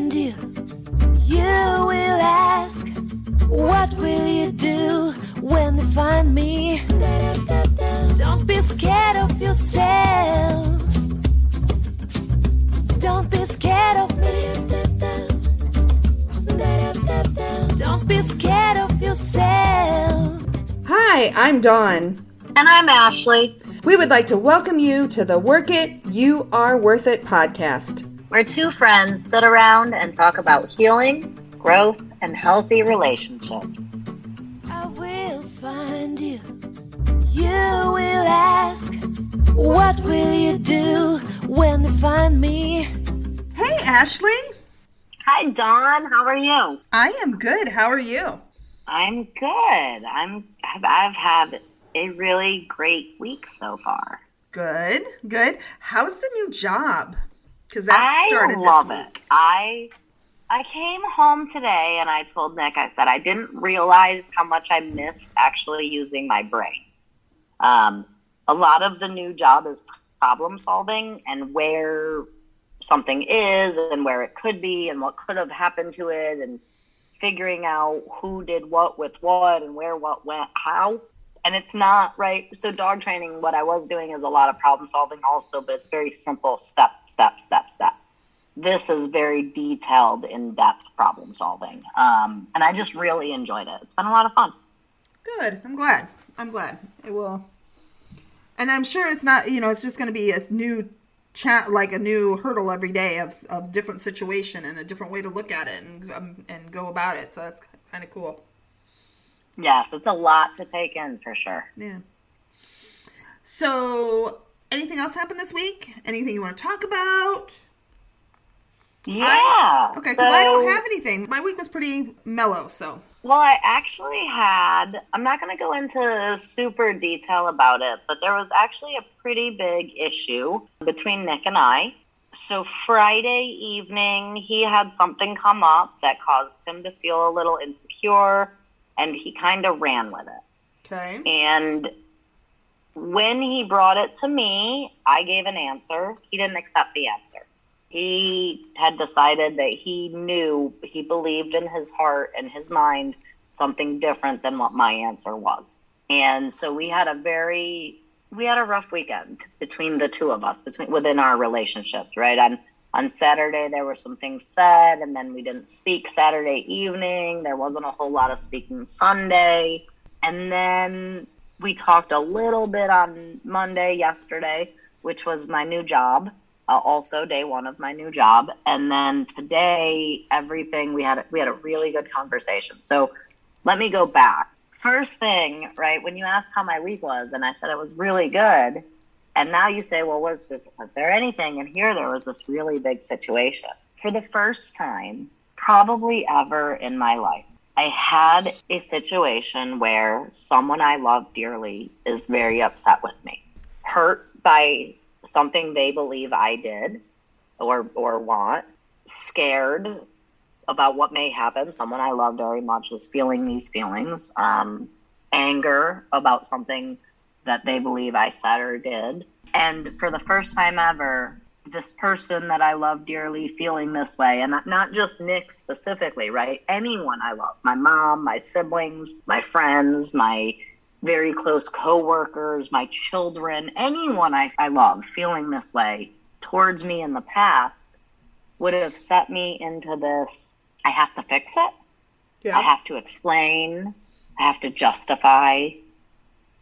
find you, you will ask, what will you do when they find me? Don't be scared of yourself. Don't be scared of me. Don't be scared of yourself. Hi, I'm Dawn. And I'm Ashley. We would like to welcome you to the Work It, You Are Worth It podcast. Where two friends sit around and talk about healing, growth, and healthy relationships. I will find you. You will ask, what will you do when they find me? Hey, Ashley. Hi, Dawn. How are you? I am good. How are you? I'm good. I've had a really great week so far. Good. How's the new job? Because that started this week. I love it. I came home today and I told Nick, I said, I didn't realize how much I missed actually using my brain. A lot of the new job is problem solving and where something is and where it could be and what could have happened to it and figuring out who did what with what and where what went how. And it's not right. So dog training, what I was doing is a lot of problem solving also, but it's very simple step. This is very detailed, in-depth problem solving. And I just really enjoyed it. It's been a lot of fun. Good. I'm glad. It will. And I'm sure it's not, it's just going to be a new like a new hurdle every day of different situation and a different way to look at it and go about it. So that's kind of cool. Yes, it's a lot to take in for sure. Yeah. So, anything else happened this week? Anything you want to talk about? Yeah. Because I don't have anything. My week was pretty mellow, so. Well, I actually had, I'm not going to go into super detail about it, but there was actually a pretty big issue between Nick and I. So Friday evening, he had something come up that caused him to feel a little insecure, and he kind of ran with it. Okay. And when he brought it to me, I gave an answer. He didn't accept the answer. He had decided that he believed in his heart and his mind something different than what my answer was. And so we had a rough weekend between the two of us, within our relationships, right? On Saturday, there were some things said, and then we didn't speak Saturday evening. There wasn't a whole lot of speaking Sunday. And then we talked a little bit on Monday, yesterday, which was my new job. Also day one of my new job. And then today, we had a really good conversation. So let me go back. First thing, right, when you asked how my week was, and I said it was really good, and now you say, well, was there anything? And here there was this really big situation. For the first time, probably ever in my life, I had a situation where someone I love dearly is very upset with me, hurt by something they believe I did or want, scared about what may happen. Someone I love very much was feeling these feelings, anger about something that they believe I said or did. And for the first time ever, this person that I love dearly feeling this way, and not just Nick specifically, right? Anyone I love, my mom, my siblings, my friends, my very close coworkers, my children, anyone I love feeling this way towards me in the past would have set me into this, I have to fix it. Yeah. I have to explain. I have to justify.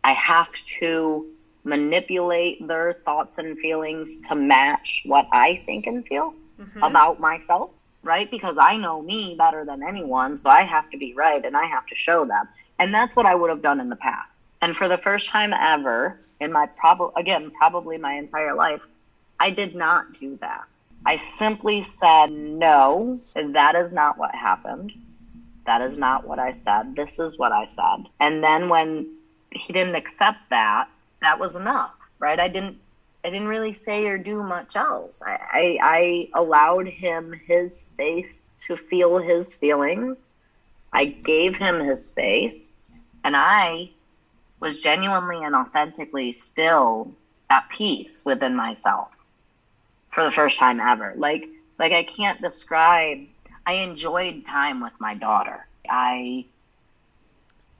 I have to manipulate their thoughts and feelings to match what I think and feel about myself, right? Because I know me better than anyone, so I have to be right and I have to show them. And that's what I would have done in the past. And for the first time ever in my probably my entire life, I did not do that. I simply said, no, that is not what happened. That is not what I said. This is what I said. And then when he didn't accept that, that was enough, right? I didn't really say or do much else. I allowed him his space to feel his feelings. I gave him his space, and I was genuinely and authentically still at peace within myself for the first time ever. Like I can't describe I enjoyed time with my daughter. I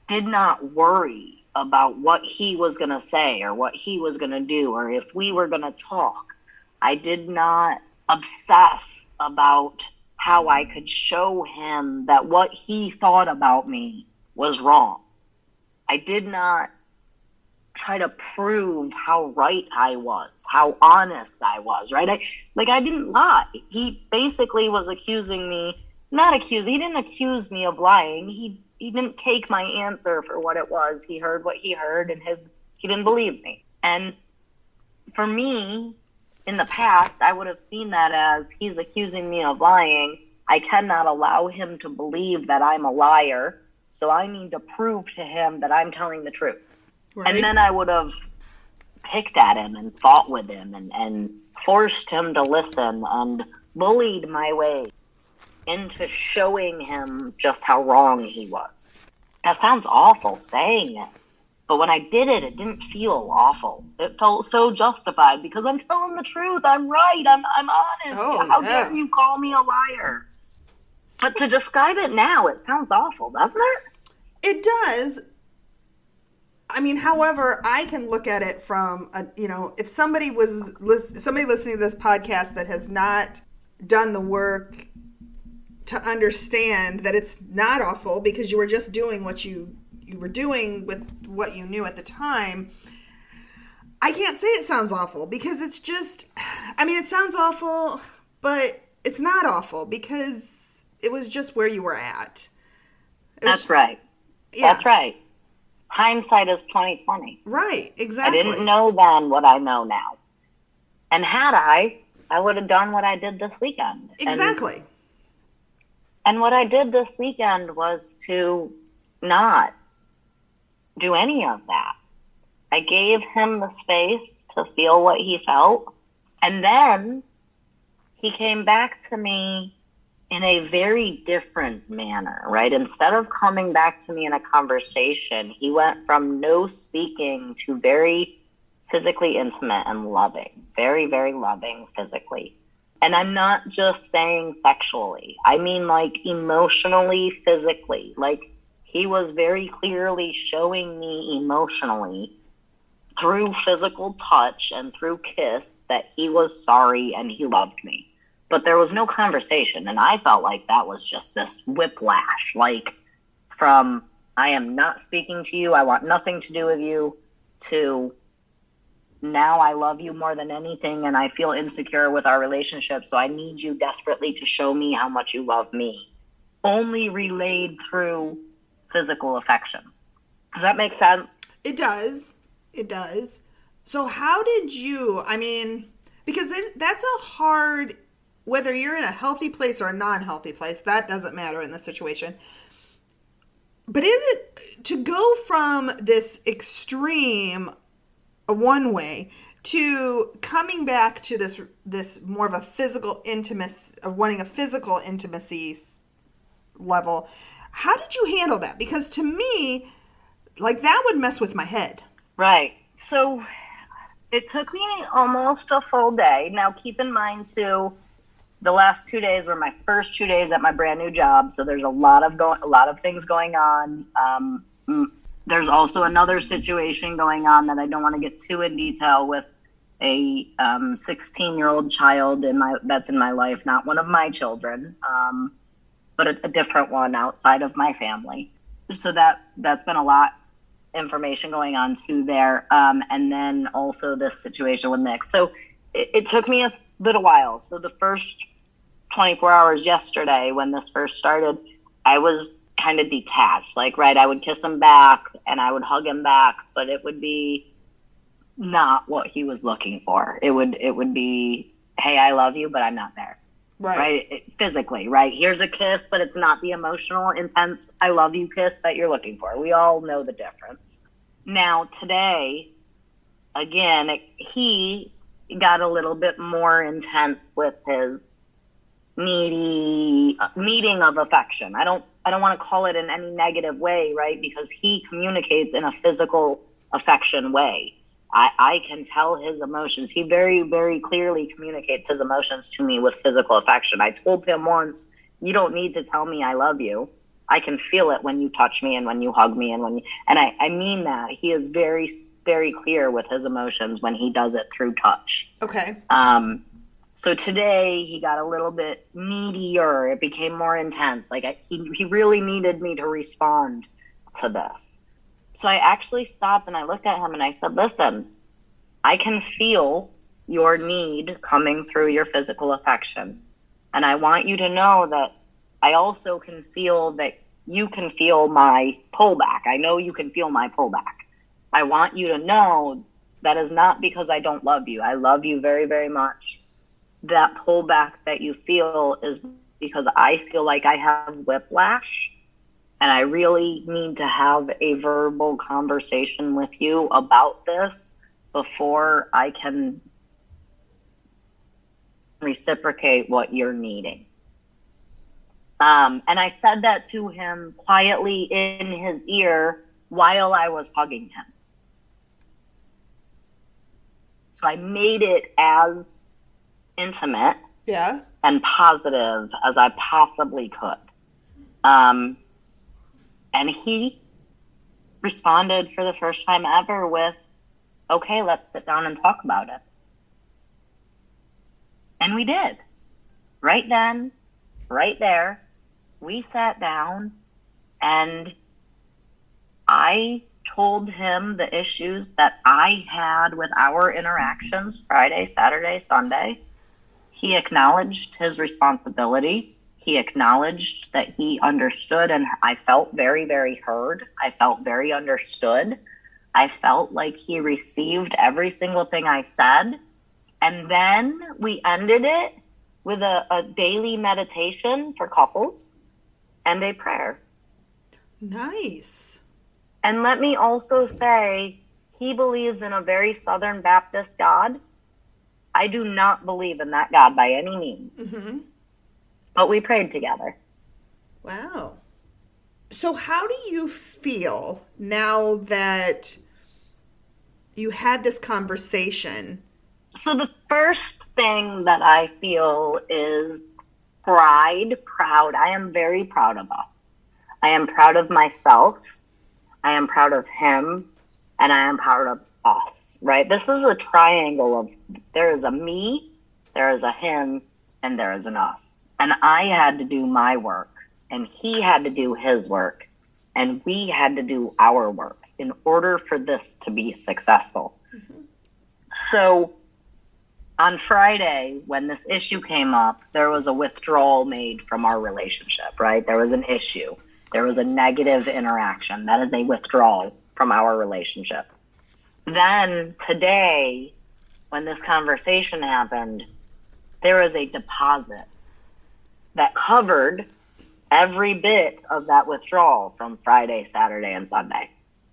did not worry about what he was going to say or what he was going to do or if we were going to talk. I did not obsess about how I could show him that what he thought about me was wrong. I did not try to prove how right I was, how honest I was, right? I didn't lie. He basically was accusing me, he didn't accuse me of lying. He didn't take my answer for what it was. He heard what he heard and he didn't believe me. And for me, in the past, I would have seen that as he's accusing me of lying. I cannot allow him to believe that I'm a liar, so I need to prove to him that I'm telling the truth. Right. And then I would have picked at him and fought with him and forced him to listen and bullied my way into showing him just how wrong he was. That sounds awful saying it, but when I did it, it didn't feel awful. It felt so justified because I'm telling the truth. I'm right. I'm honest. How dare you call me a liar? But to describe it now, it sounds awful, doesn't it? It does. I mean, however, I can look at it from, if somebody listening to this podcast that has not done the work to understand that it's not awful because you were just doing what you were doing with what you knew at the time, I can't say it sounds awful because it's just, it sounds awful, but it's not awful because it was just where you were at. That's right. Yeah. That's right. Hindsight is 20/20. Right, exactly. I didn't know then what I know now. And had I would have done what I did this weekend. Exactly. And what I did this weekend was to not do any of that. I gave him the space to feel what he felt. And then he came back to me in a very different manner, right? Instead of coming back to me in a conversation, he went from no speaking to very physically intimate and loving, very, very loving physically. And I'm not just saying sexually. I mean like emotionally, physically. Like he was very clearly showing me emotionally through physical touch and through kiss that he was sorry and he loved me. But there was no conversation, and I felt like that was just this whiplash, like from I am not speaking to you, I want nothing to do with you, to now I love you more than anything, and I feel insecure with our relationship, so I need you desperately to show me how much you love me. Only relayed through physical affection. Does that make sense? It does. It does. So how did you, because that's a hard, whether you're in a healthy place or a non-healthy place, that doesn't matter in this situation. But to go from this extreme, one way, to coming back to this more of a physical intimacy, wanting a physical intimacy level, how did you handle that? Because to me, like that would mess with my head. Right. So it took me almost a full day. Now keep in mind too, the last 2 days were my first 2 days at my brand new job, so there's a lot of things going on. There's also another situation going on that I don't want to get too in detail with a 16-year-old child that's in my life, not one of my children, but a different one outside of my family. So that's been a lot information going on too there, and then also this situation with Nick. So it took me a little while. So the first 24 hours yesterday when this first started, I was kind of detached. Like, right, I would kiss him back and I would hug him back, but it would be not what he was looking for. It would be, hey, I love you, but I'm not there. Right? Physically, right? Here's a kiss, but it's not the emotional, intense, I love you kiss that you're looking for. We all know the difference. Now, today, again, he got a little bit more intense with his needing of affection. I don't want to call it in any negative way, right? Because he communicates in a physical affection way. I can tell his emotions. He very, very clearly communicates his emotions to me with physical affection. I told him once, You don't need to tell me I love you. I can feel it when you touch me and when you hug me and I mean that. He is very, very clear with his emotions when he does it through touch. Okay. So today he got a little bit needier. It became more intense. Like he really needed me to respond to this. So I actually stopped and I looked at him and I said, listen, I can feel your need coming through your physical affection. And I want you to know that I also can feel that you can feel my pullback. I know you can feel my pullback. I want you to know that is not because I don't love you. I love you very, very much. That pullback that you feel is because I feel like I have whiplash and I really need to have a verbal conversation with you about this before I can reciprocate what you're needing. And I said that to him quietly in his ear while I was hugging him. So I made it as intimate and positive as I possibly could. And he responded for the first time ever with, okay, let's sit down and talk about it. And we did. Right then, right there, we sat down and I told him the issues that I had with our interactions Friday, Saturday, Sunday. He acknowledged his responsibility. He acknowledged that he understood, and I felt very, very heard. I felt very understood. I felt like he received every single thing I said. And then we ended it with a daily meditation for couples and a prayer. Nice. And let me also say, he believes in a very Southern Baptist God. I do not believe in that God by any means. Mm-hmm. But we prayed together. Wow. So how do you feel now that you had this conversation? So the first thing that I feel is proud. I am very proud of us. I am proud of myself. I am proud of him. And I am proud of us, right? This is a triangle of there is a me, there is a him, and there is an us. And I had to do my work, and he had to do his work, and we had to do our work in order for this to be successful. Mm-hmm. So on Friday, when this issue came up, there was a withdrawal made from our relationship, right? There was an issue. There was a negative interaction. That is a withdrawal from our relationship. Then today, when this conversation happened, there was a deposit that covered every bit of that withdrawal from Friday, Saturday, and Sunday,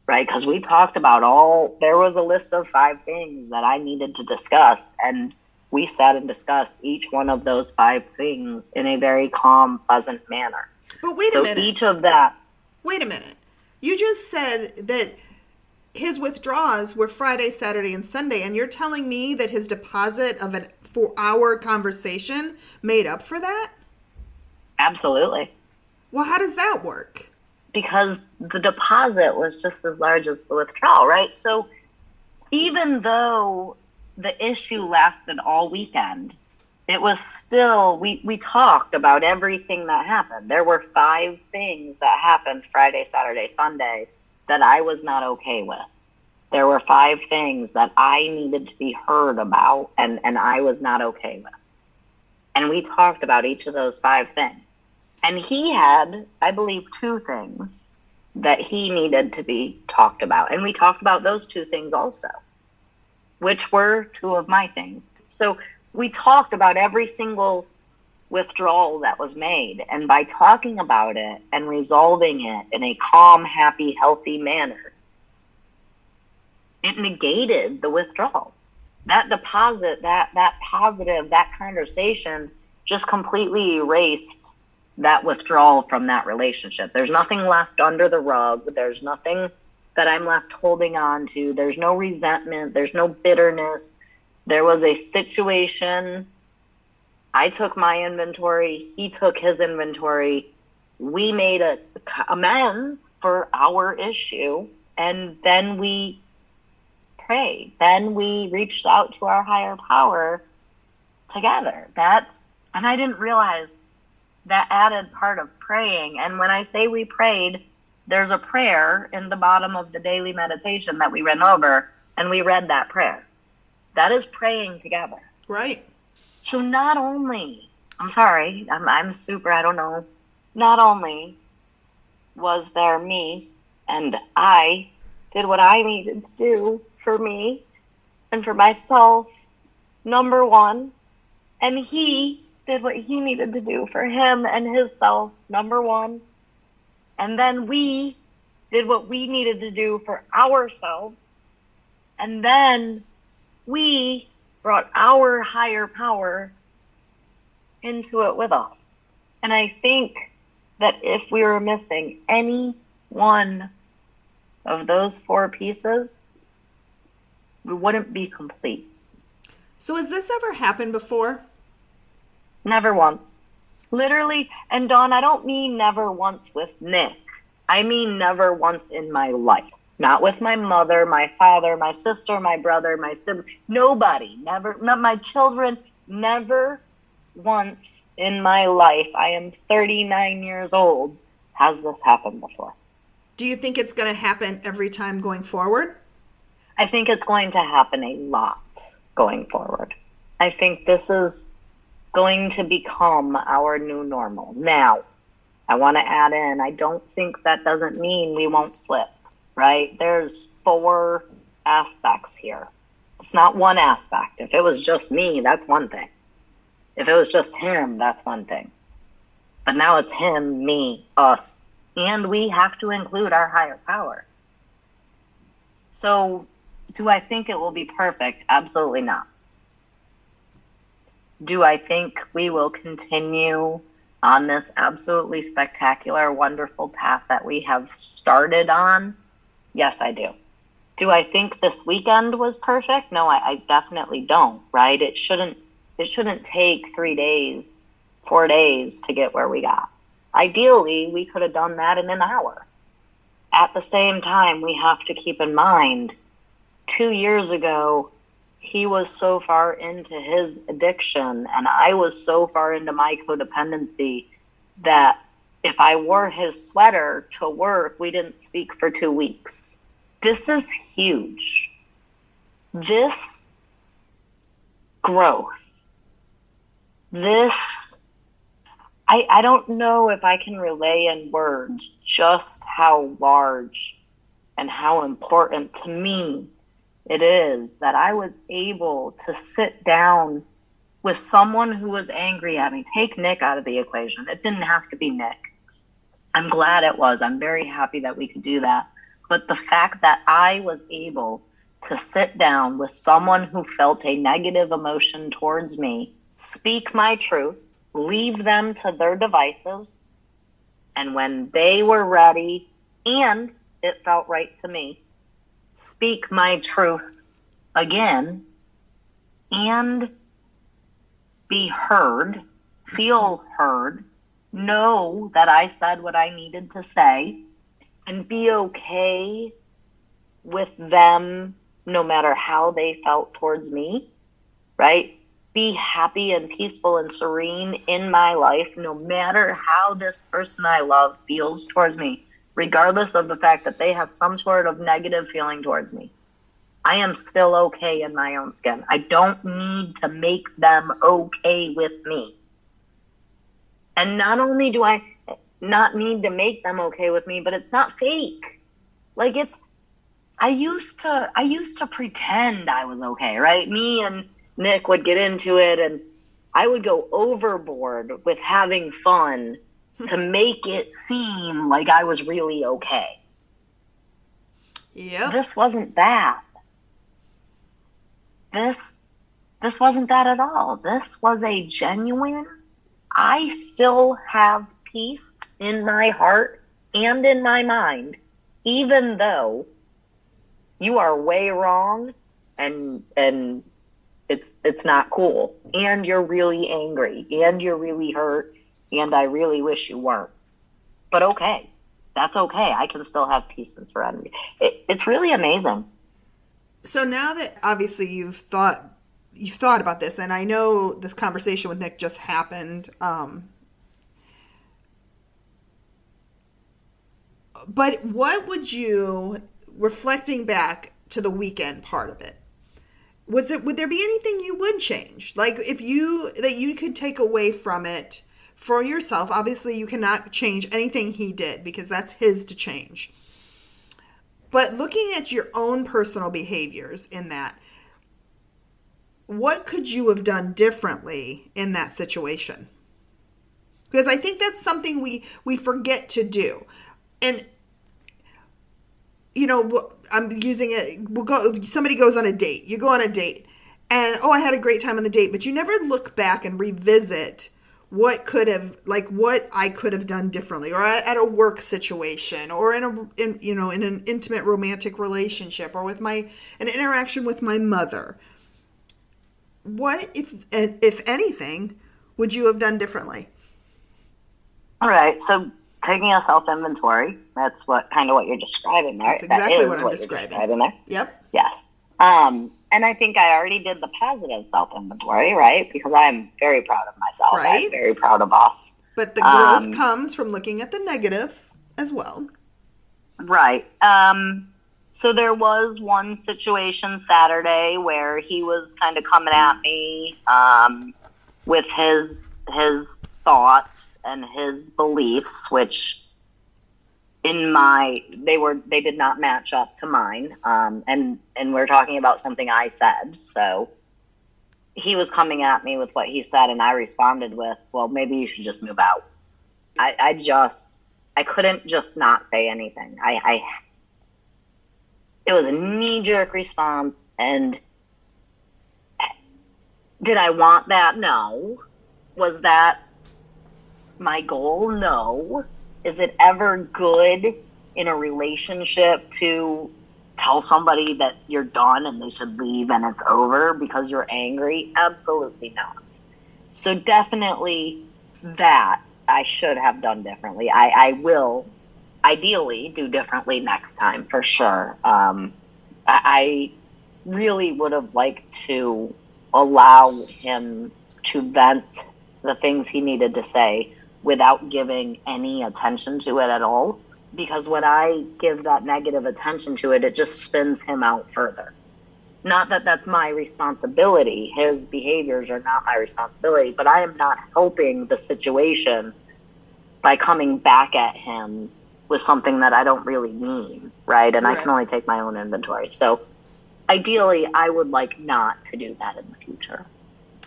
right? Because we talked about there was a list of 5 things that I needed to discuss, and we sat and discussed each one of those 5 things in a very calm, pleasant manner. But wait a minute. Each of that. Wait a minute. You just said that his withdrawals were Friday, Saturday, and Sunday, and you're telling me that his deposit of an 4-hour conversation made up for that? Absolutely. Well, how does that work? Because the deposit was just as large as the withdrawal, right? So even though the issue lasted all weekend, it was still, we talked about everything that happened. There were 5 things that happened Friday, Saturday, Sunday that I was not okay with. There were 5 things that I needed to be heard about and I was not okay with. And we talked about each of those 5 things. And he had, I believe, 2 things that he needed to be talked about. And we talked about those 2 things also, which were 2 of my things. So we talked about every single withdrawal that was made. And by talking about it and resolving it in a calm, happy, healthy manner, it negated the withdrawal. That deposit, that positive, that conversation just completely erased that withdrawal from that relationship. There's nothing left under the rug. There's nothing that I'm left holding on to. There's no resentment. There's no bitterness. There was a situation I took my inventory. He took his inventory. We made amends for our issue. And then we prayed. Then we reached out to our higher power together. And I didn't realize that added part of praying. And when I say we prayed, there's a prayer in the bottom of the daily meditation that we ran over, and we read that prayer. That is praying together. Right. So not only, I'm super, I don't know, not only was there me, and I did what I needed to do for me and for myself, number one, and he did what he needed to do for him and his self, number one, and then we did what we needed to do for ourselves, and then we brought our higher power into it with us. And I think that if we were missing any one of those 4 pieces, we wouldn't be complete. So has this ever happened before? Never once. Literally, and Dawn, I don't mean never once with Nick. I mean never once in my life. Not with my mother, my father, my sister, my brother, my sibling. Nobody. Never. Not my children. Never once in my life. I am 39 years old. Has this happened before? Do you think it's going to happen every time going forward? I think it's going to happen a lot going forward. I think this is going to become our new normal. Now, I want to add in, I don't think that doesn't mean we won't slip, right? There's 4 aspects here. It's not one aspect. If it was just me, that's one thing. If it was just him, that's one thing. But now it's him, me, us, and we have to include our higher power. So, do I think it will be perfect? Absolutely not. Do I think we will continue on this absolutely spectacular, wonderful path that we have started on? Yes, I do. Do I think this weekend was perfect? No, I definitely don't, right? It shouldn't take 3 days, 4 days to get where we got. Ideally, we could have done that in an hour. At the same time, we have to keep in mind, 2 years ago, he was so far into his addiction and I was so far into my codependency that if I wore his sweater to work, we didn't speak for 2 weeks. This is huge. This growth, I don't know if I can relay in words just how large and how important to me it is that I was able to sit down with someone who was angry at me. Take Nick out of the equation. It didn't have to be Nick. I'm glad it was. I'm very happy that we could do that. But the fact that I was able to sit down with someone who felt a negative emotion towards me, speak my truth, leave them to their devices, and when they were ready, and it felt right to me, speak my truth again, and be heard, feel heard, know that I said what I needed to say, and be okay with them no matter how they felt towards me, right? Be happy and peaceful and serene in my life no matter how this person I love feels towards me, regardless of the fact that they have some sort of negative feeling towards me. I am still okay in my own skin. I don't need to make them okay with me. And not only do I not need to make them okay with me, but it's not fake. Like I used to pretend I was okay, right? Me and Nick would get into it and I would go overboard with having fun to make it seem like I was really okay. Yeah. This wasn't that. This wasn't that at all. This was a genuine, I still have peace in my heart and in my mind, even though you are way wrong and It's not cool. And you're really angry. And you're really hurt. And I really wish you weren't. But okay. That's okay. I can still have peace and serenity. It's really amazing. So now that obviously you've thought about this, and I know this conversation with Nick just happened, but what would you, reflecting back to the weekend part of it, would there be anything you would change? Like that you could take away from it for yourself? Obviously you cannot change anything he did because that's his to change. But looking at your own personal behaviors in that, what could you have done differently in that situation? Because I think that's something we forget to do. And, you know, I'm using it. Somebody goes on a date. You go on a date. And, I had a great time on the date. But you never look back and revisit what I could have done differently, or at a work situation, or in an intimate romantic relationship, or with an interaction with my mother. What, if anything, would you have done differently? All right. So taking a self-inventory, that's what you're describing there. That's exactly what I'm describing. There. Yep. Yes. And I think I already did the positive self-inventory, right? Because I'm very proud of myself. Right. I'm very proud of us. But the growth comes from looking at the negative as well. Right. So there was one situation Saturday where he was kind of coming at me with his thoughts and his beliefs, which they did not match up to mine. And we're talking about something I said. So he was coming at me with what he said, and I responded with, well, maybe you should just move out. I couldn't just not say anything. It was a knee-jerk response, and did I want that? No. Was that my goal? No. Is it ever good in a relationship to tell somebody that you're done and they should leave and it's over because you're angry? Absolutely not. So definitely that I should have done differently. I will ideally do differently next time for sure. I really would have liked to allow him to vent the things he needed to say without giving any attention to it at all. Because when I give that negative attention to it, it just spins him out further. Not that that's my responsibility. His behaviors are not my responsibility, but I am not helping the situation by coming back at him with something that I don't really mean, right? And right. I can only take my own inventory. So ideally, I would like not to do that in the future.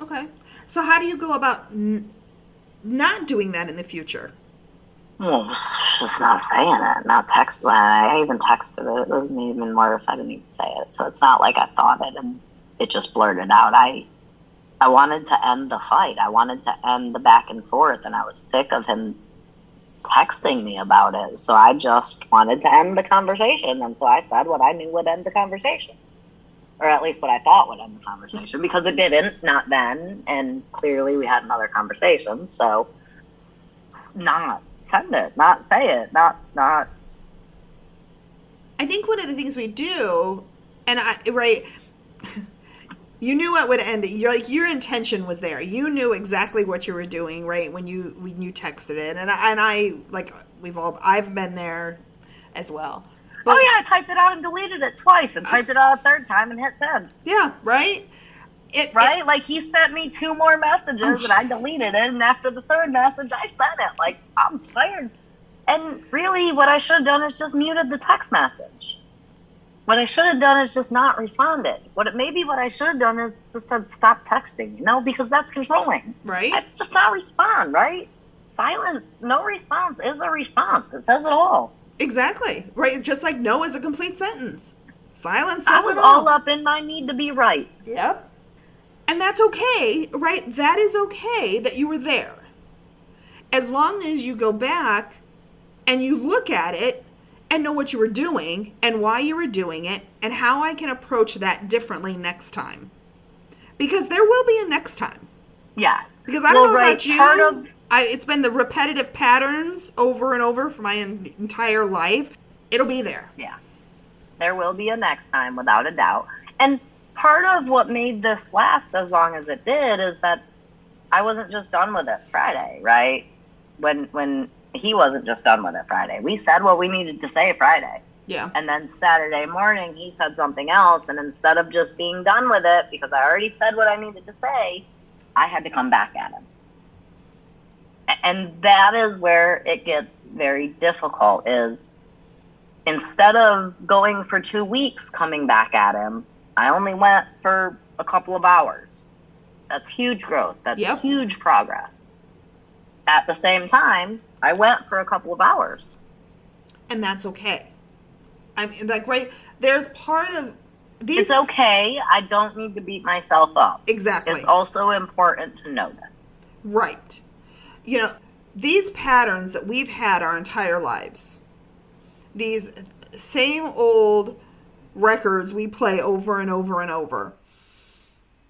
Okay. So how do you go about not doing that in the future? Well, just not saying it, not text. I even texted it. It wasn't even worse. I didn't even say it. So it's not like I thought it and it just blurted out. I wanted to end the fight. I wanted to end the back and forth, and I was sick of him texting me about it. So I just wanted to end the conversation, and so I said what I knew would end the conversation. Or at least what I thought would end the conversation, because it didn't, not then, and clearly we had another conversation, so not send it, not say it, not. I think one of the things we do, and you knew what would end it. Your intention was there. You knew exactly what you were doing, right? When you texted it, and I've been there as well. But, I typed it out and deleted it twice, and typed it out a third time and hit send. Yeah, right? Like, he sent me 2 more messages, and I deleted it, and after the third message, I sent it. Like, I'm tired. And really, what I should have done is just muted the text message. What I should have done is just not responded. What I should have done is just said, stop texting. Because that's controlling. Right. Just not respond, right? Silence, no response is a response. It says it all. Exactly. Right. Just like no is a complete sentence. Silence says I was it all. all up in my need to be right. Yep. And that's okay, right? That is okay that you were there. As long as you go back and you look at it and know what you were doing and why you were doing it and how I can approach that differently next time. Because there will be a next time. Yes. Because I don't know about you, of it's been the repetitive patterns over and over for my entire life. It'll be there. Yeah. There will be a next time, without a doubt. And part of what made this last as long as it did is that I wasn't just done with it Friday, right? When he wasn't just done with it Friday. We said what we needed to say Friday. Yeah. And then Saturday morning, he said something else. And instead of just being done with it, because I already said what I needed to say, I had to come back at him. And that is where it gets very difficult, is instead of going for 2 weeks coming back at him, I only went for a couple of hours. That's huge growth. That's huge progress. At the same time, I went for a couple of hours. And that's okay. I mean, like, right, there's part of these... It's okay. I don't need to beat myself up. Exactly. It's also important to notice. Right. You know, these patterns that we've had our entire lives, these same old records we play over and over and over,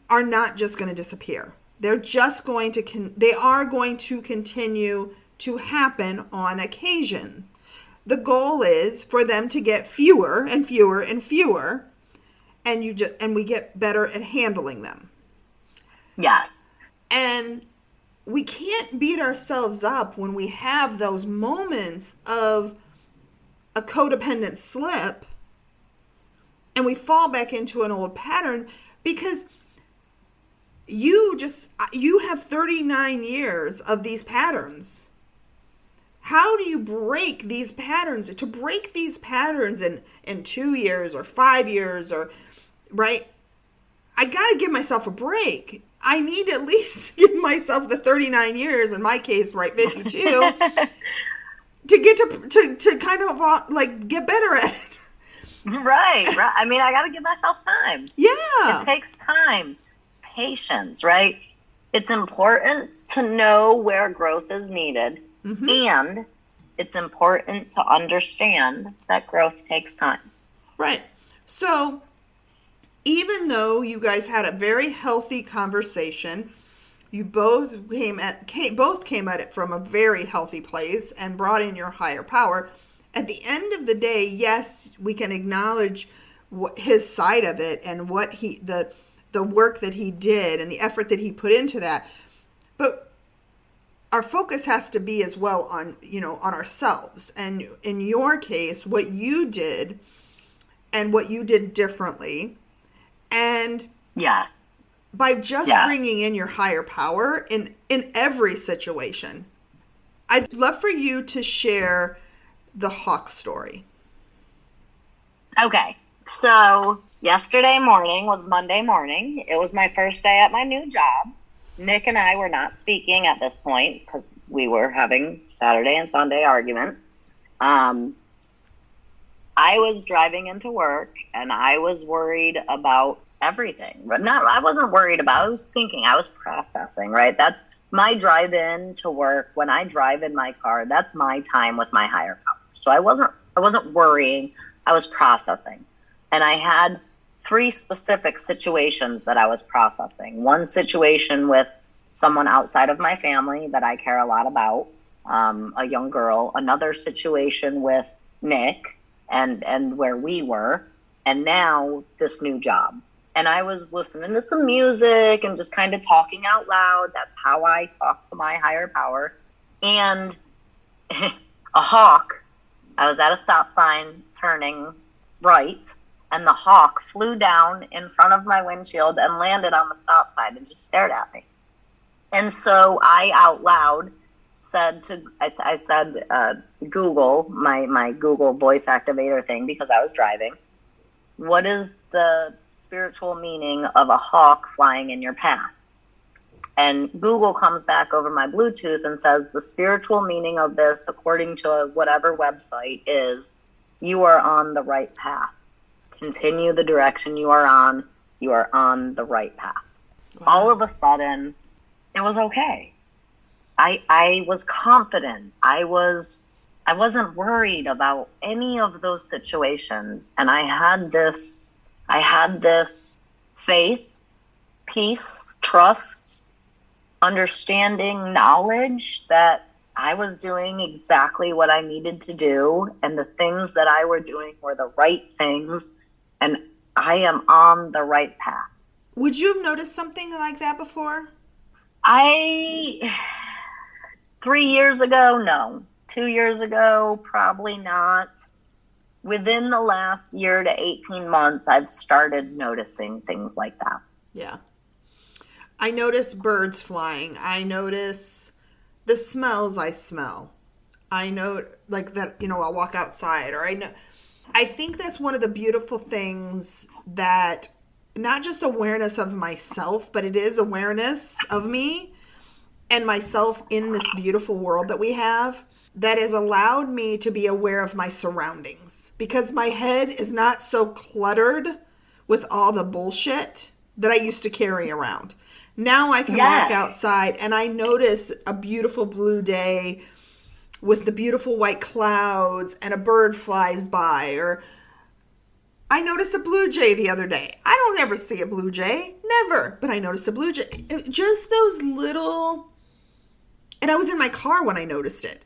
are not just going to disappear. They're just going to, they are going to continue to happen on occasion. The goal is for them to get fewer and fewer and fewer, and we get better at handling them. Yes. And we can't beat ourselves up when we have those moments of a codependent slip and we fall back into an old pattern, because you have 39 years of these patterns. How do you break these patterns? To break these patterns in 2 years or 5 years, or right? I got to give myself a break. I need to at least give myself the 39 years, in my case, right, 52, to get to kind of like get better at it. Right. I mean, I got to give myself time. Yeah. It takes time, patience, right? It's important to know where growth is needed, and it's important to understand that growth takes time. Right. So even though you guys had a very healthy conversation, you both came at it from a very healthy place and brought in your higher power. At the end of the day, yes, we can acknowledge his side of it and what the work that he did and the effort that he put into that. But our focus has to be as well on ourselves. And in your case, what you did and what you did differently. And yes, by just bringing in your higher power in every situation. I'd love for you to share the hawk story. Okay, so yesterday morning was Monday morning. It was my first day at my new job. Nick and I were not speaking at this point because we were having Saturday and Sunday argument. I was driving into work and I was worried about everything. But I wasn't worried about, I was thinking, I was processing, right? That's my drive in to work. When I drive in my car, that's my time with my higher power. So I wasn't worrying, I was processing. And I had 3 specific situations that I was processing. One situation with someone outside of my family that I care a lot about, a young girl. Another situation with Nick and where we were. And now this new job. And I was listening to some music and just kind of talking out loud. That's how I talk to my higher power. And a hawk, I was at a stop sign turning right, and the hawk flew down in front of my windshield and landed on the stop sign and just stared at me. And so I out loud said Google, my Google voice activator thing, because I was driving, what is the spiritual meaning of a hawk flying in your path? And Google comes back over my Bluetooth and says the spiritual meaning of this, according to whatever website, is you are on the right path. Continue the direction you are on. You are on the right path. Wow. All of a sudden, it was okay. I was confident. I wasn't worried about any of those situations. And I had this faith, peace, trust, understanding, knowledge that I was doing exactly what I needed to do, and the things that I were doing were the right things, and I am on the right path. Would you have noticed something like that before? 3 years ago, no. 2 years ago, probably not. Within the last year to 18 months, I've started noticing things like that. Yeah. I notice birds flying. I notice the smells I smell. I know, like, that, you know, I'll walk outside, or I think that's one of the beautiful things, that not just awareness of myself, but it is awareness of me and myself in this beautiful world that we have, that has allowed me to be aware of my surroundings, because my head is not so cluttered with all the bullshit that I used to carry around. Now I can walk outside and I notice a beautiful blue day with the beautiful white clouds and a bird flies by, or I noticed a blue jay the other day. I don't ever see a blue jay, never, but I noticed a blue jay. Just those little, and I was in my car when I noticed it.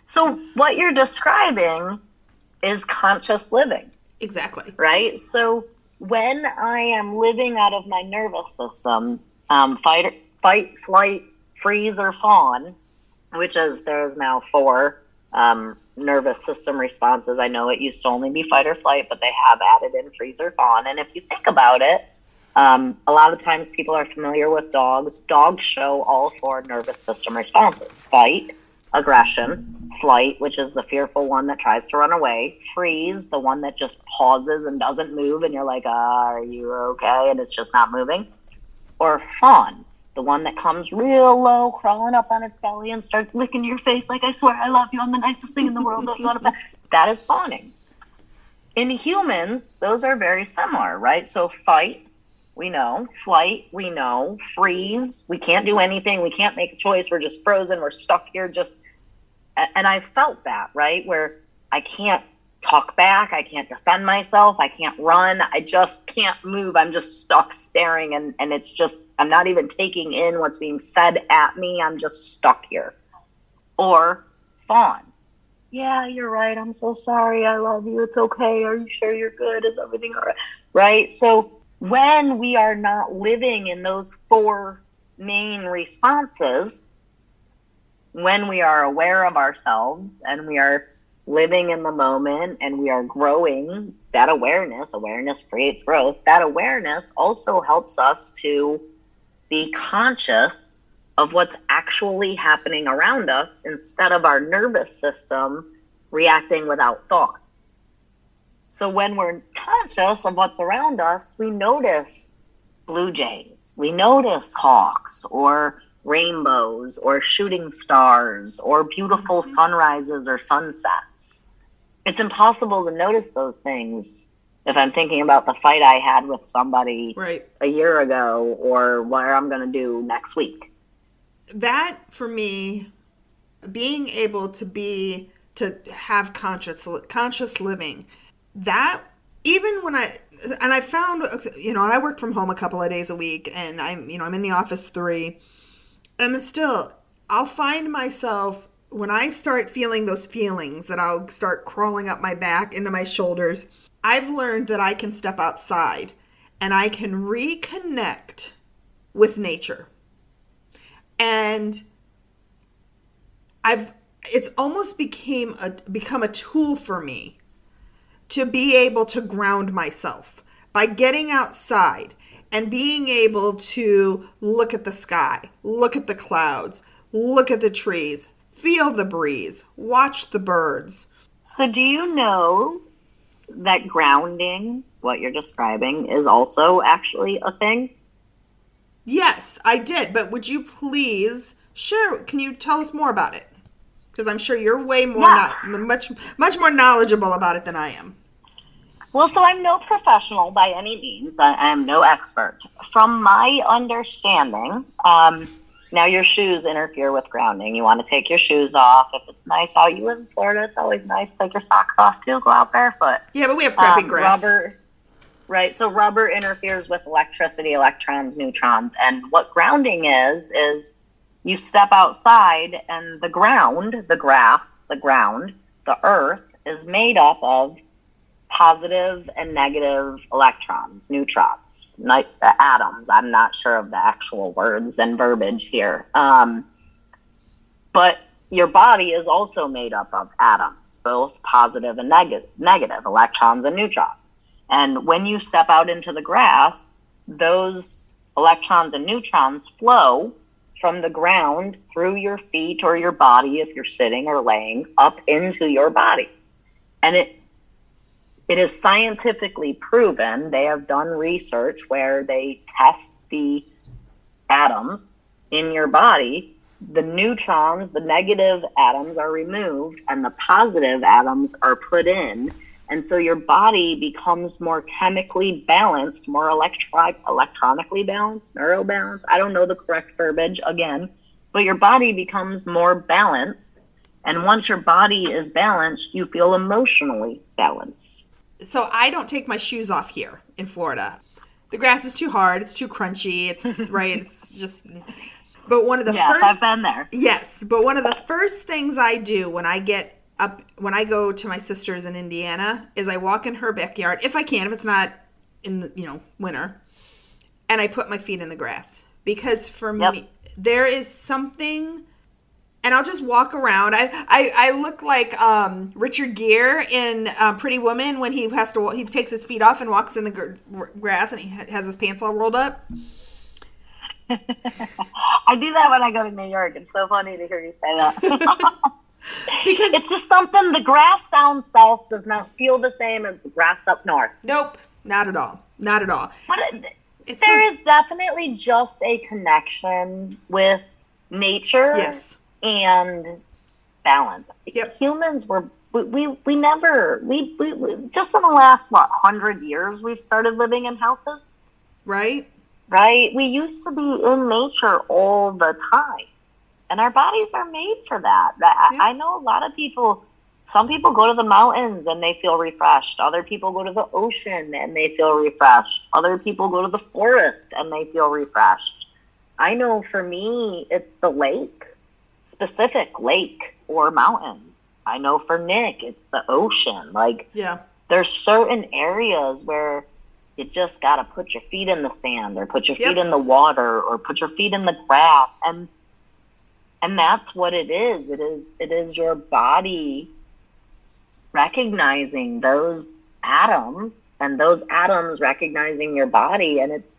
So what you're describing is conscious living. Exactly. Right? So when I am living out of my nervous system, fight, flight, freeze, or fawn, which is, there's now 4 nervous system responses. I know it used to only be fight or flight, but they have added in freeze or fawn. And if you think about it, a lot of times people are familiar with dogs. Dogs show all 4 nervous system responses: fight, aggression; flight, which is the fearful one that tries to run away; freeze, the one that just pauses and doesn't move, and you're like, are you okay? And it's just not moving; or fawn, the one that comes real low, crawling up on its belly and starts licking your face like, I swear I love you, I'm the nicest thing in the world, don't you want to pet? That is fawning. In humans, those are very similar, right? So fight, we know; flight, we know; freeze, we can't do anything, we can't make a choice, we're just frozen, we're stuck here, and I felt that, right? Where I can't talk back, I can't defend myself, I can't run, I just can't move, I'm just stuck staring, and it's just, I'm not even taking in what's being said at me, I'm just stuck here. Or fawn. Yeah, you're right, I'm so sorry, I love you, it's okay, are you sure you're good, is everything all right? Right? So when we are not living in those 4 main responses, when we are aware of ourselves and we are living in the moment and we are growing, that awareness creates growth. That awareness also helps us to be conscious of what's actually happening around us, instead of our nervous system reacting without thought. So when we're conscious of what's around us, we notice blue jays, we notice hawks, or rainbows, or shooting stars, or beautiful sunrises or sunsets. It's impossible to notice those things if I'm thinking about the fight I had with somebody a year ago, or what I'm going to do next week. That, for me, being able to have conscious living, that, even when I found, and I work from home a couple of days a week, and I'm in the office 3, and still, I'll find myself, when I start feeling those feelings, that I'll start crawling up my back into my shoulders. I've learned that I can step outside and I can reconnect with nature. And it's almost become a tool for me to be able to ground myself by getting outside and being able to look at the sky, look at the clouds, look at the trees, feel the breeze, watch the birds. So do you know that grounding, what you're describing, is also actually a thing? Yes, I did. But would you please share, can you tell us more about it? Because I'm sure you're way more, much more knowledgeable about it than I am. Well, so I'm no professional by any means. I am no expert. From my understanding, now your shoes interfere with grounding. You want to take your shoes off. If it's nice out, you live in Florida, it's always nice. Take your socks off too. Go out barefoot. Yeah, but we have crappy grass. Right. So rubber interferes with electricity, electrons, neutrons. And what grounding is you step outside and the ground, the grass, the ground, the earth is made up of positive and negative electrons, neutrons, atoms. I'm not sure of the actual words and verbiage here. But your body is also made up of atoms, both positive and negative, electrons and neutrons. And when you step out into the grass, those electrons and neutrons flow from the ground through your feet or your body, if you're sitting or laying, up into your body. And it is scientifically proven. They have done research where they test the atoms in your body. The neutrons, the negative atoms are removed and the positive atoms are put in. And so your body becomes more chemically balanced, more electronically balanced, neurobalanced. I don't know the correct verbiage again, but your body becomes more balanced. And once your body is balanced, you feel emotionally balanced. So I don't take my shoes off here in Florida. The grass is too hard. It's too crunchy. It's right. It's just. But one of the yes, first. I've been there. Yes, but one of the first things I do when I get up, when I go to my sister's in Indiana, is I walk in her backyard, if I can, if it's not in the winter, and I put my feet in the grass, because for me there is something. And I'll just walk around. I look like Richard Gere in Pretty Woman when he takes his feet off and walks in the grass and he has his pants all rolled up. I do that when I go to New York. It's so funny to hear you say that. Because it's just something, the grass down south does not feel the same as the grass up north. Nope, not at all. Not at all. But there is definitely just a connection with nature. Yes. And balance. Yep. Humans were we just in the last 100 years we've started living in houses. Right. We used to be in nature all the time, and our bodies are made for that. I know a lot of people. Some people go to the mountains and they feel refreshed. Other people go to the ocean and they feel refreshed. Other people go to the forest and they feel refreshed. I know for me, it's the lake. Specific lake or mountains. I know for Nick, it's the ocean. There's certain areas where you just got to put your feet in the sand or put your feet in the water or put your feet in the grass. And that's what it is. It is your body recognizing those atoms and those atoms recognizing your body. And it's,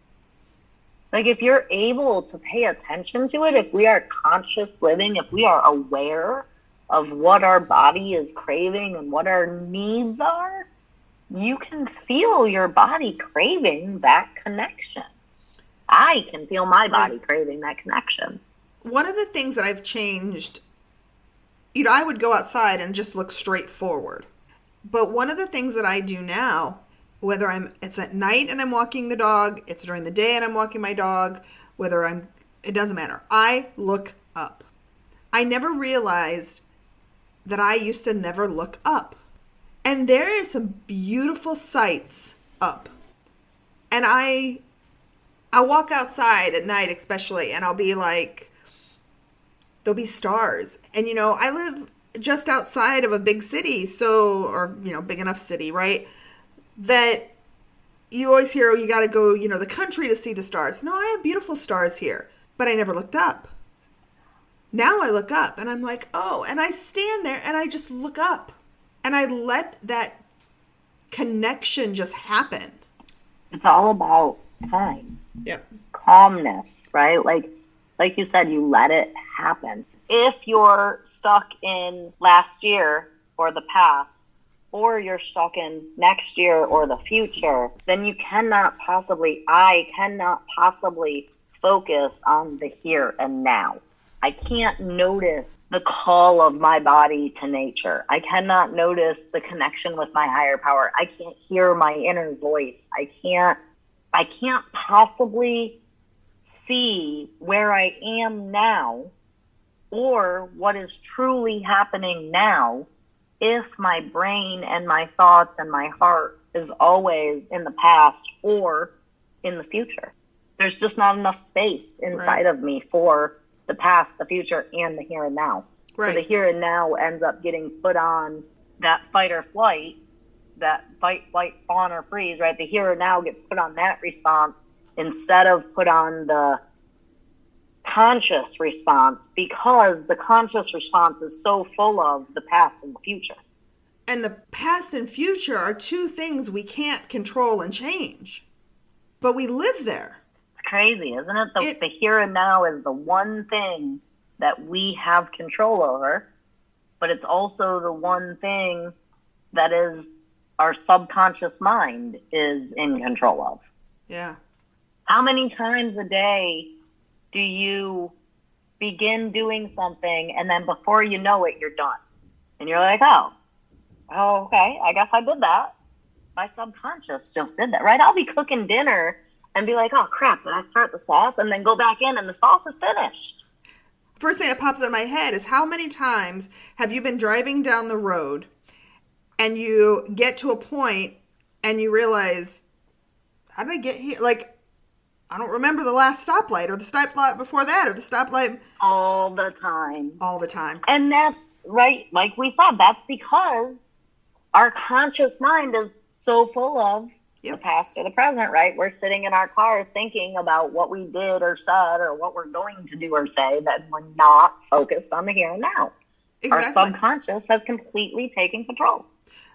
like, if you're able to pay attention to it, if we are conscious living, if we are aware of what our body is craving and what our needs are, you can feel your body craving that connection. I can feel my body craving that connection. One of the things that I've changed, I would go outside and just look straight forward. But one of the things that I do now, whether it's at night and I'm walking the dog, it's during the day and I'm walking my dog, it doesn't matter. I look up. I never realized that I used to never look up. And there is some beautiful sights up. And I walk outside at night especially, and I'll be like, there'll be stars. And, I live just outside of a big city, big enough city, right? That you always hear, you got to go, the country to see the stars. No, I have beautiful stars here, but I never looked up. Now I look up and I'm like, oh, and I stand there and I just look up and I let that connection just happen. It's all about time. Yep. Calmness, right? Like you said, you let it happen. If you're stuck in last year or the past, or you're stuck in next year or the future, then I cannot possibly focus on the here and now. I can't notice the call of my body to nature. I cannot notice the connection with my higher power. I can't hear my inner voice. I can't possibly see where I am now or what is truly happening now if my brain and my thoughts and my heart is always in the past or in the future. There's just not enough space inside of me for the past, the future, and the here and now. Right. So the here and now ends up getting put on that fight or flight, that fight, flight, fawn, or freeze, right? The here and now gets put on that response instead of put on the conscious response, because the conscious response is so full of the past and the future. And the past and future are two things we can't control and change. But we live there. It's crazy, isn't it? The here and now is the one thing that we have control over, but it's also the one thing that is our subconscious mind is in control of. Yeah. How many times a day do you begin doing something and then before you know it, you're done? And you're like, oh, okay, I guess I did that. My subconscious just did that, right? I'll be cooking dinner and be like, oh, crap, did I start the sauce? And then go back in and the sauce is finished. First thing that pops in my head is, how many times have you been driving down the road and you get to a point and you realize, how did I get here? Like, I don't remember the last stoplight or the stoplight before that or the stoplight. All the time. All the time. And that's right. Like we said, that's because our conscious mind is so full of the past or the present, right? We're sitting in our car thinking about what we did or said or what we're going to do or say, that we're not focused on the here and now. Exactly. Our subconscious has completely taken control.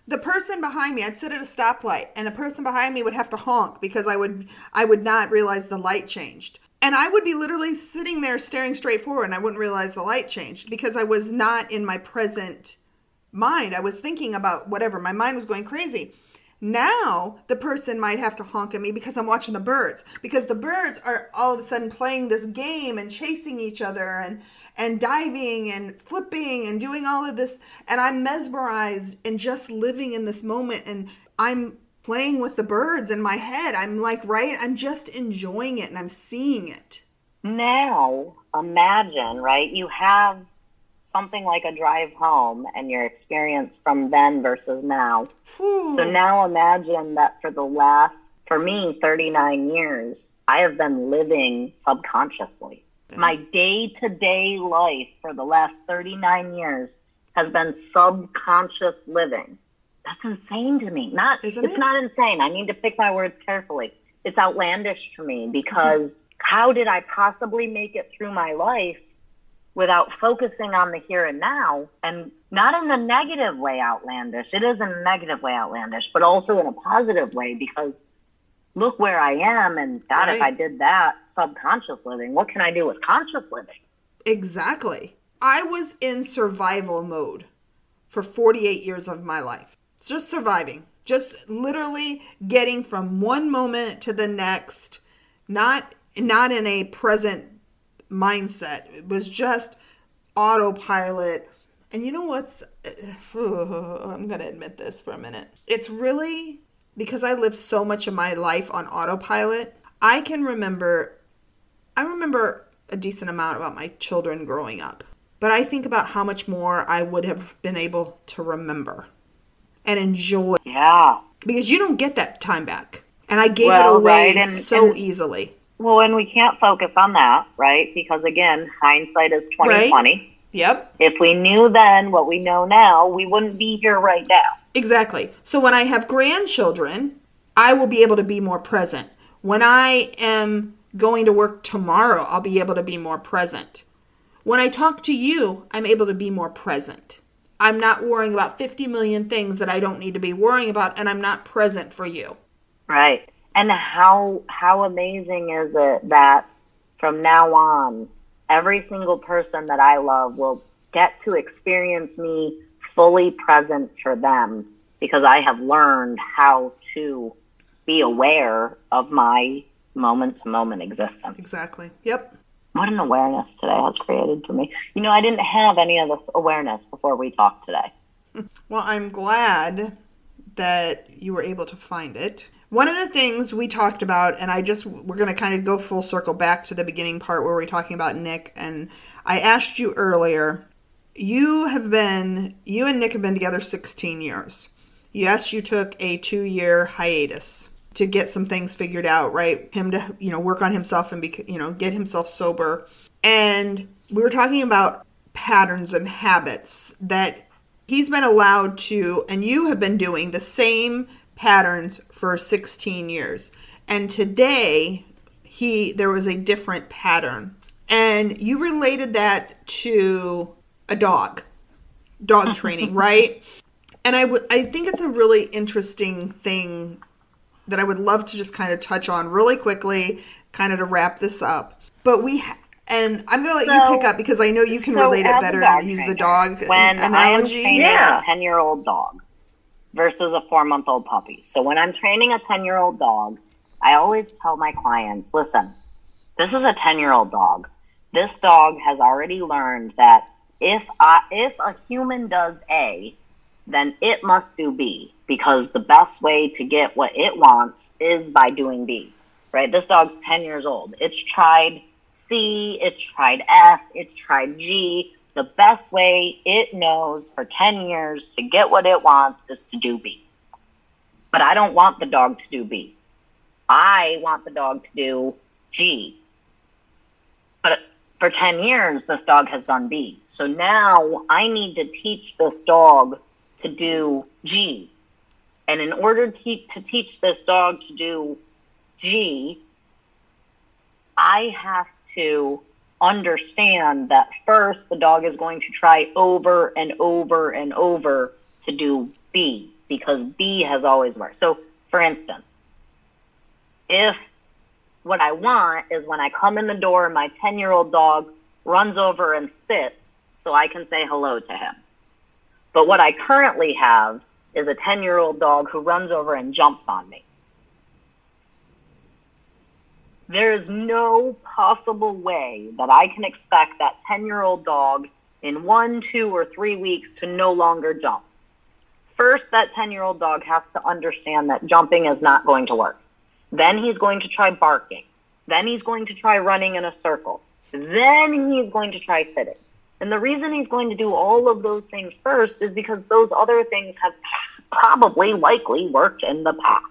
The person behind me, I'd sit at a stoplight, and the person behind me would have to honk because I would not realize the light changed. And I would be literally sitting there staring straight forward, and I wouldn't realize the light changed because I was not in my present mind. I was thinking about whatever. My mind was going crazy. Now, the person might have to honk at me because I'm watching the birds. Because the birds are all of a sudden playing this game and chasing each other and diving and flipping and doing all of this. And I'm mesmerized and just living in this moment. And I'm playing with the birds in my head. I'm like, right? I'm just enjoying it and I'm seeing it. Now, imagine, right? You have something like a drive home and your experience from then versus now. Whew. So now imagine that for the last, for me, 39 years, I have been living subconsciously. My day-to-day life for the last 39 years has been subconscious living. That's insane to me. It's not insane. I need to pick my words carefully. It's outlandish to me because how did I possibly make it through my life without focusing on the here and now? And not in a negative way outlandish. It is in a negative way outlandish, but also in a positive way, because look where I am, and God, if I did that subconscious living, what can I do with conscious living? Exactly. I was in survival mode for 48 years of my life. It's just surviving. Just literally getting from one moment to the next, not in a present mindset. It was just autopilot. And you know what's, I'm going to admit this for a minute. It's really, because I lived so much of my life on autopilot, I remember a decent amount about my children growing up. But I think about how much more I would have been able to remember and enjoy. Yeah. Because you don't get that time back. And I gave it away so easily. Well, and we can't focus on that, right? Because again, hindsight is 20/20. Right? Yep. If we knew then what we know now, we wouldn't be here right now. Exactly. So when I have grandchildren, I will be able to be more present. When I am going to work tomorrow, I'll be able to be more present. When I talk to you, I'm able to be more present. I'm not worrying about 50 million things that I don't need to be worrying about, and I'm not present for you. Right. And how amazing is it that from now on, every single person that I love will get to experience me fully present for them, because I have learned how to be aware of my moment-to-moment existence. Exactly. Yep. What an awareness today has created for me. You know, I didn't have any of this awareness before we talked today. Well, I'm glad that you were able to find it. One of the things we talked about, and we're going to kind of go full circle back to the beginning part where we're talking about Nick, and I asked you earlier, you and Nick have been together 16 years. Yes, you took a 2-year hiatus to get some things figured out, right? Him to, work on himself and get himself sober. And we were talking about patterns and habits that he's been allowed to, and you have been doing the same patterns for 16 years. And today, there was a different pattern. And you related that to a dog training, right? And I think it's a really interesting thing that I would love to just kind of touch on really quickly, kind of to wrap this up. But and I'm going to let you pick up because I know you can relate it better and use the dog when analogy. I am training a 10-year-old dog versus a 4-month-old puppy. So when I'm training a 10-year-old dog, I always tell my clients, listen, this is a 10-year-old dog. This dog has already learned that if a human does A, then it must do B, because the best way to get what it wants is by doing B, right? This dog's 10 years old. It's tried C, it's tried F, it's tried G. The best way it knows for 10 years to get what it wants is to do B. But I don't want the dog to do B. I want the dog to do G. But for 10 years, this dog has done B. So now I need to teach this dog to do G. And in order to teach this dog to do G, I have to understand that first the dog is going to try over and over and over to do B, because B has always worked. So, for instance, if what I want is when I come in the door, my 10-year-old dog runs over and sits so I can say hello to him. But what I currently have is a 10-year-old dog who runs over and jumps on me. There is no possible way that I can expect that 10-year-old dog in 1, 2, or 3 weeks to no longer jump. First, that 10-year-old dog has to understand that jumping is not going to work. Then he's going to try barking. Then he's going to try running in a circle. Then he's going to try sitting. And the reason he's going to do all of those things first is because those other things have probably likely worked in the past.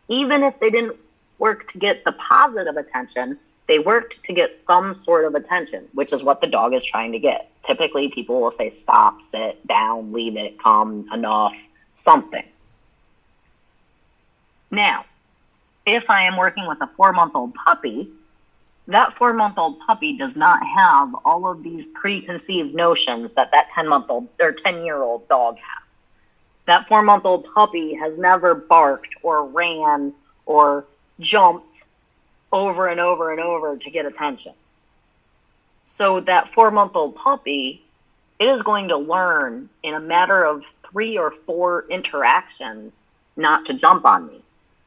Even if they didn't work to get the positive attention, they worked to get some sort of attention, which is what the dog is trying to get. Typically, people will say stop, sit, down, leave it, come, enough, something. Now, if I am working with a 4-month-old puppy, that 4-month-old puppy does not have all of these preconceived notions that 10-month-old or 10-year-old dog has. That 4-month-old puppy has never barked or ran or jumped over and over and over to get attention. So that 4-month-old puppy, it is going to learn in a matter of 3 or 4 interactions not to jump on me,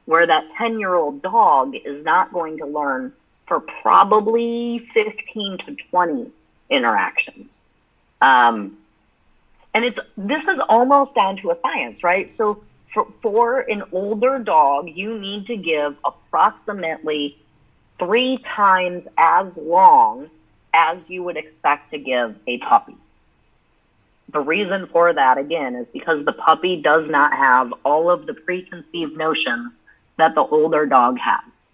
where that 10-year-old dog is not going to learn for probably 15 to 20 interactions. And this is almost down to a science, right? So for an older dog, you need to give approximately 3 times as long as you would expect to give a puppy. The reason for that, again, is because the puppy does not have all of the preconceived notions that the older dog has.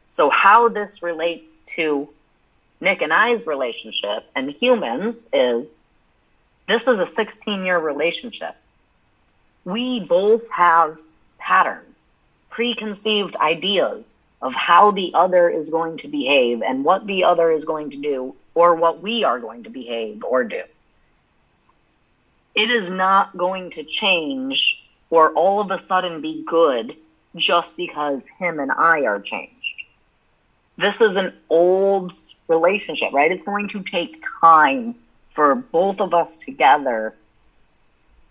So how this relates to Nick and I's relationship and humans is, this is a 16-year relationship. We both have patterns, preconceived ideas of how the other is going to behave and what the other is going to do, or what we are going to behave or do. It is not going to change or all of a sudden be good just because him and I are changed. This is an old relationship, right? It's going to take time for both of us together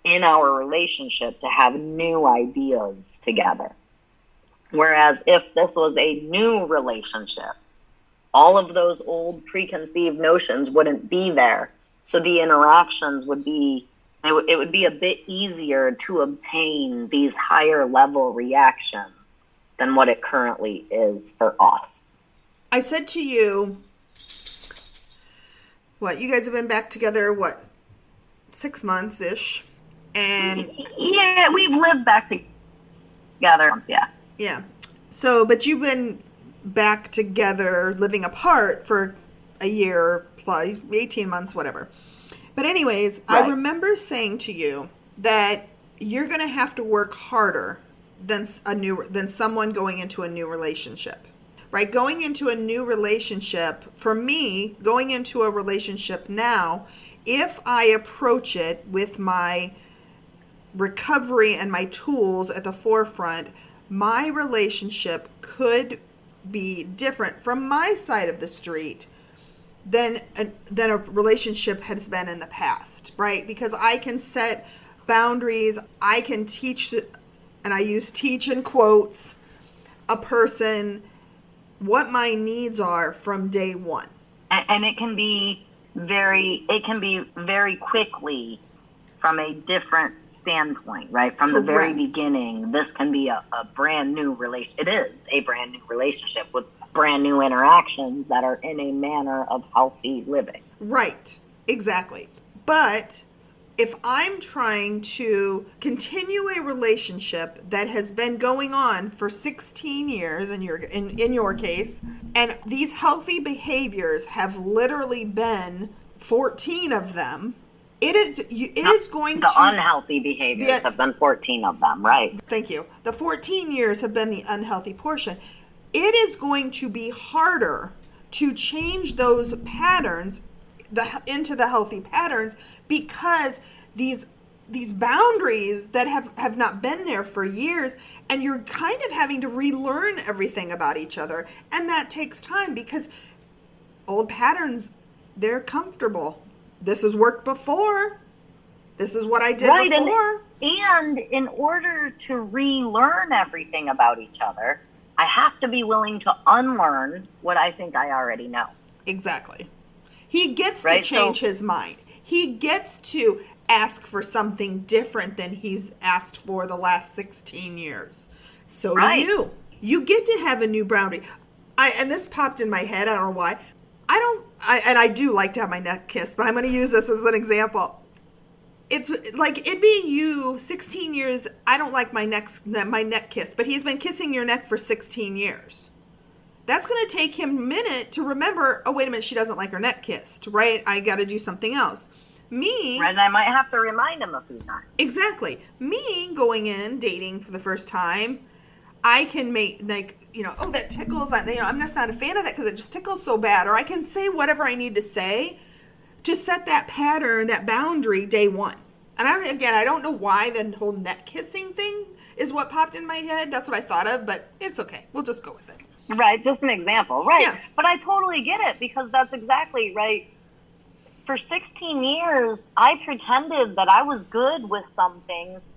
in our relationship to have new ideas together. Whereas if this was a new relationship, all of those old preconceived notions wouldn't be there. So the interactions would be, it would be a bit easier to obtain these higher level reactions than what it currently is for us. I said to you, you guys have been back together, 6 months-ish? And yeah, we've lived back together once, yeah. yeah. So, but you've been back together, living apart for a year plus, 18 months, whatever. But anyways, Right. I remember saying to you that you're going to have to work harder than someone going into a new relationship. Right? Going into a new relationship, for me, going into a relationship now, if I approach it with my recovery and my tools at the forefront, my relationship could be different from my side of the street than a relationship has been in the past, right? Because I can set boundaries, I can teach, and I use teach in quotes, a person what my needs are from day one. And it can be very quickly from a different standpoint, right? From the very Correct. beginning, this can be a brand new relation. It is a brand new relationship with brand new interactions that are in a manner of healthy living. Right, exactly. But if I'm trying to continue a relationship that has been going on for 16 years in your case, and these healthy behaviors have literally been 14 of them, it is going the to... unhealthy behaviors Yes. have been 14 of them, right? Thank you. The 14 years have been the unhealthy portion. It is going to be harder to change those patterns into the healthy patterns, because these boundaries that have not been there for years, and you're kind of having to relearn everything about each other, and that takes time because old patterns, they're comfortable. This has worked before. This is what I did Right, before. And in order to relearn everything about each other, I have to be willing to unlearn what I think I already know. Exactly. He gets Right, to change his mind. He gets to ask for something different than he's asked for the last 16 years. So Right. do you. You get to have a new boundary. And this popped in my head. I don't know why. I do like to have my neck kissed, but I'm going to use this as an example. It's like it being you 16 years. I don't like my neck kiss, but he's been kissing your neck for 16 years. That's going to take him a minute to remember, oh, wait a minute, she doesn't like her neck kissed, right? I got to do something else. Me... Right, and I might have to remind him a few times. Exactly. Me going in, dating for the first time, I can make, like, oh, that tickles. I'm just not a fan of that because it just tickles so bad. Or I can say whatever I need to say to set that pattern, that boundary, day one. And I don't know why the whole neck kissing thing is what popped in my head. That's what I thought of, but it's okay. We'll just go with it. Right, just an example. Right. Yeah. But I totally get it, because that's exactly right. For 16 years, I pretended that I was good with some things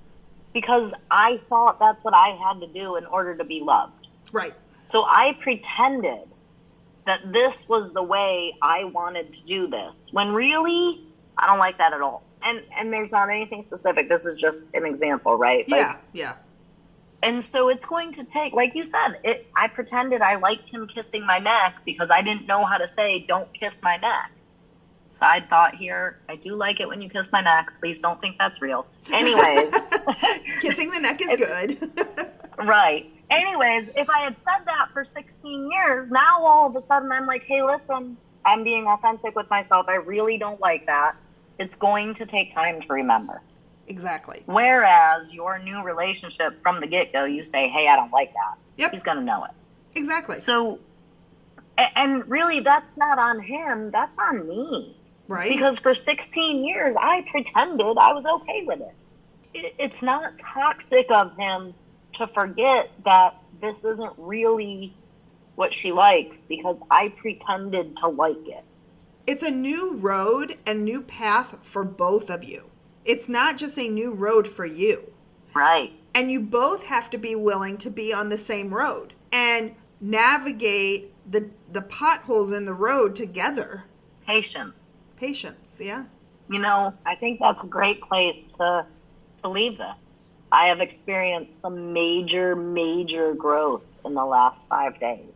because I thought that's what I had to do in order to be loved. Right. So I pretended that this was the way I wanted to do this, when really, I don't like that at all. And there's not anything specific. This is just an example, right? Yeah. And so it's going to take, like you said, I pretended I liked him kissing my neck because I didn't know how to say, don't kiss my neck. Side thought here, I do like it when you kiss my neck. Please don't think that's real. Anyways. Kissing the neck is good. Right. Anyways, if I had said that for 16 years, now all of a sudden I'm like, hey, listen, I'm being authentic with myself. I really don't like that. It's going to take time to remember. Exactly. Whereas your new relationship from the get-go, you say, hey, I don't like that. Yep. He's going to know it. Exactly. So, and really, that's not on him. That's on me. Right. Because for 16 years, I pretended I was okay with it. It's not toxic of him to forget that this isn't really what she likes because I pretended to like it. It's a new road and new path for both of you. It's not just a new road for you. Right. And you both have to be willing to be on the same road and navigate the potholes in the road together. Patience, yeah. I think that's a great place to leave this. I have experienced some major, major growth in the last 5 days.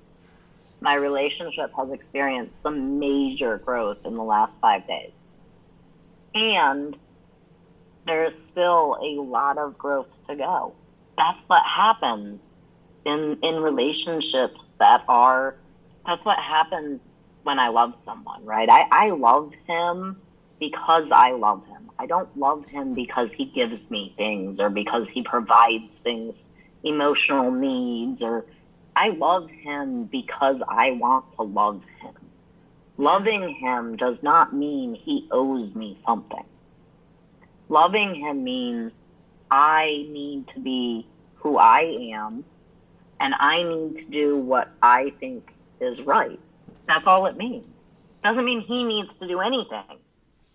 My relationship has experienced some major growth in the last 5 days. And There is still a lot of growth to go. That's what happens in relationships that's what happens when I love someone, right? I love him because I love him. I don't love him because he gives me things or because he provides things, emotional needs, or I love him because I want to love him. Loving him does not mean he owes me something. Loving him means I need to be who I am, and I need to do what I think is right. That's all it means. Doesn't mean he needs to do anything.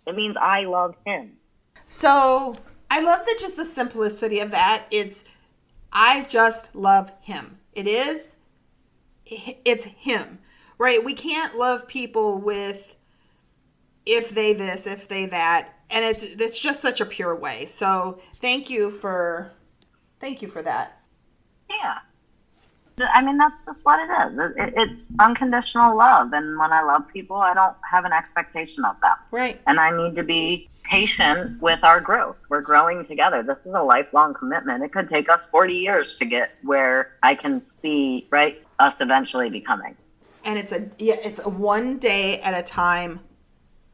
It means I love him. So I love just the simplicity of that. It's, I just love him. It's him, right? We can't love people with if they this, if they that. And it's just such a pure way. So thank you for that. Yeah. I mean, that's just what it is. It's unconditional love. And when I love people, I don't have an expectation of them. Right. And I need to be patient with our growth. We're growing together. This is a lifelong commitment. It could take us 40 years to get where I can see, right, us eventually becoming. And it's a one day at a time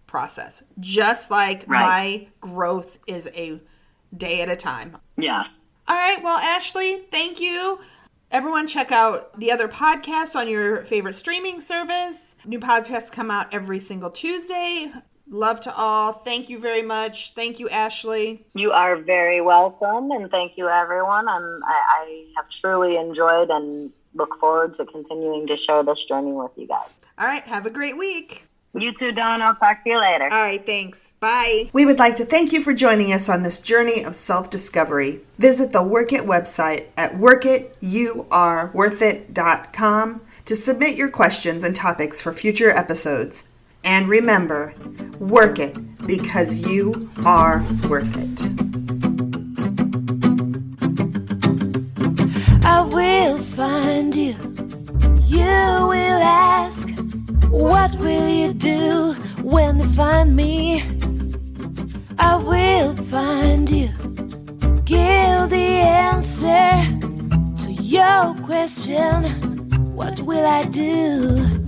process. Just like my growth is a day at a time. Yes. All right. Well, Ashley, thank you. Everyone check out the other podcasts on your favorite streaming service. New podcasts come out every single Tuesday. Love to all. Thank you very much. Thank you, Ashley. You are very welcome, and thank you, everyone. I have truly enjoyed and look forward to continuing to share this journey with you guys. All right. Have a great week. You too, Dawn. I'll talk to you later. All right, thanks. Bye. We would like to thank you for joining us on this journey of self-discovery. Visit the Work It website at workitYouAreWorthIt.com to submit your questions and topics for future episodes. And remember, work it because you are worth it. I will find you. You will ask, what will you do when they find me? I will find you. Give the answer to your question. What will I do?